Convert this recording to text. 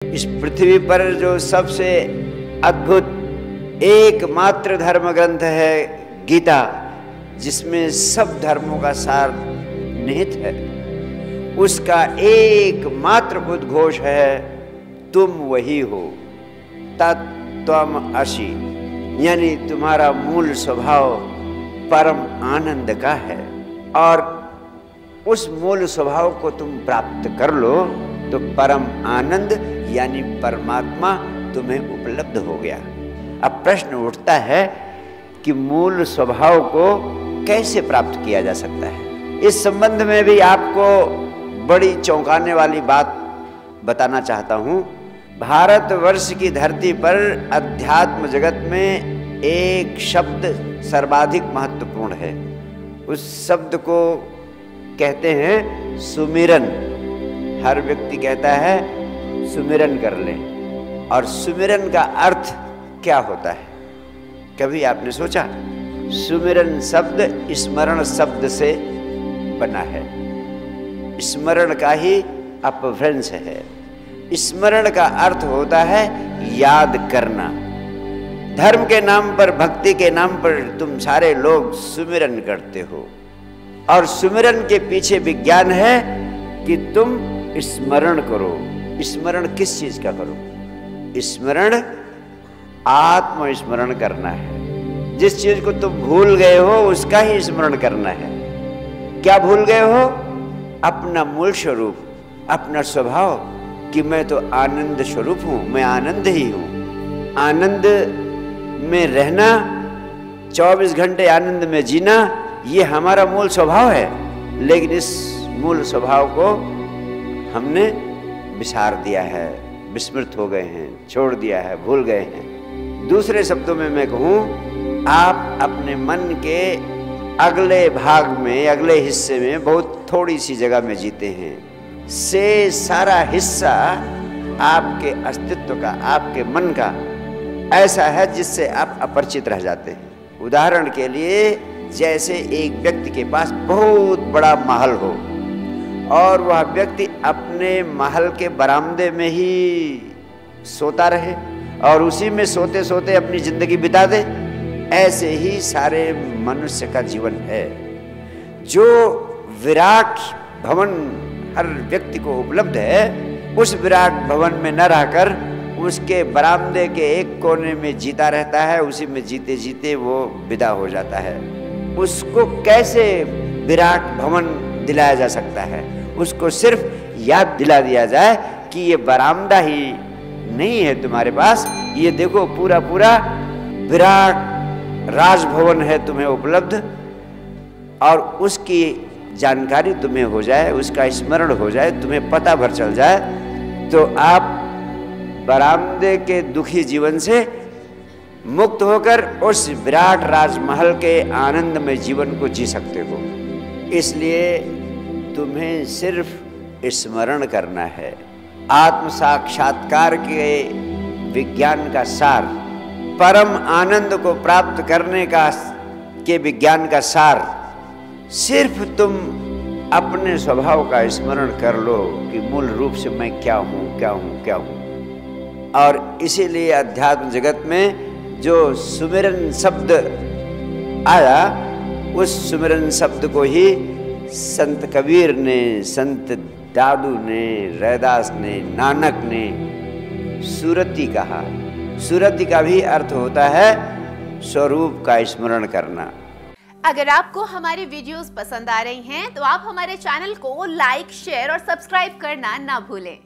इस पृथ्वी पर जो सबसे अद्भुत एकमात्र धर्म ग्रंथ है गीता, जिसमें सब धर्मों का सार निहित है, उसका एकमात्र उद्घोष है तुम वही हो, तत्त्वम् असि, यानी तुम्हारा मूल स्वभाव परम आनंद का है। और उस मूल स्वभाव को तुम प्राप्त कर लो तो परम आनंद यानी परमात्मा तुम्हें उपलब्ध हो गया। अब प्रश्न उठता है कि मूल स्वभाव को कैसे प्राप्त किया जा सकता है। इस संबंध में भी आपको बड़ी चौंकाने वाली बात बताना चाहता हूँ। भारतवर्ष की धरती पर अध्यात्म जगत में एक शब्द सर्वाधिक महत्वपूर्ण है। उस शब्द को कहते हैं सुमिरन। हर व्यक्ति कहता है सुमिरन कर लें। और सुमिरन का अर्थ क्या होता है, कभी आपने सोचा? सुमिरन शब्द स्मरण शब्द से बना है। स्मरण का ही अपभ्रंश है। स्मरण का अर्थ होता है याद करना। धर्म के नाम पर, भक्ति के नाम पर तुम सारे लोग सुमिरन करते हो, और सुमिरन के पीछे विज्ञान है कि तुम स्मरण करो। स्मरण किस चीज का करो? स्मरण आत्मस्मरण करना है। जिस चीज को तुम भूल गए हो उसका ही स्मरण करना है। क्या भूल गए हो? अपना मूल स्वरूप, अपना स्वभाव, कि मैं तो आनंद स्वरूप हूं, मैं आनंद ही हूं। आनंद में रहना, 24 घंटे आनंद में जीना, ये हमारा मूल स्वभाव है। लेकिन इस मूल स्वभाव को हमने विसार दिया है, विस्मृत हो गए हैं, छोड़ दिया है, भूल गए हैं। दूसरे शब्दों में मैं कहूँ, आप अपने मन के अगले भाग में, अगले हिस्से में बहुत थोड़ी सी जगह में जीते हैं। से सारा हिस्सा आपके अस्तित्व का, आपके मन का ऐसा है जिससे आप अपरिचित रह जाते हैं। उदाहरण के लिए, जैसे एक व्यक्ति के पास बहुत बड़ा महल हो और वह व्यक्ति अपने महल के बरामदे में ही सोता रहे और उसी में सोते सोते अपनी जिंदगी बिता दे, ऐसे ही सारे मनुष्य का जीवन है। जो विराट भवन हर व्यक्ति को उपलब्ध है, उस विराट भवन में न रहकर उसके बरामदे के एक कोने में जीता रहता है। उसी में जीते जीते वो विदा हो जाता है। उसको कैसे विराट भवन दिलाया जा सकता है? उसको सिर्फ याद दिला दिया जाए कि ये बरामदा ही नहीं है तुम्हारे पास, ये देखो पूरा पूरा विराट राजभवन है तुम्हें उपलब्ध, और उसकी जानकारी तुम्हें हो जाए, उसका स्मरण हो जाए, तुम्हें पता भर चल जाए, तो आप बरामदे के दुखी जीवन से मुक्त होकर उस विराट राजमहल के आनंदमय जीवन को जी सकते हो। इसलिए तुम्हें सिर्फ स्मरण करना है। आत्म साक्षात्कार के विज्ञान का सार, परम आनंद को प्राप्त करने का के विज्ञान का सार, सिर्फ तुम अपने स्वभाव का स्मरण कर लो कि मूल रूप से मैं क्या हूँ, क्या हूँ, क्या हूँ। और इसीलिए अध्यात्म जगत में जो सुमिरन शब्द आया, उस सुमिरन शब्द को ही संत कबीर ने, संत दादू ने, रैदास ने, नानक ने सुरति कहा। सुरति का भी अर्थ होता है स्वरूप का स्मरण करना। अगर आपको हमारे वीडियोस पसंद आ रही हैं तो आप हमारे चैनल को लाइक, शेयर और सब्सक्राइब करना ना भूलें।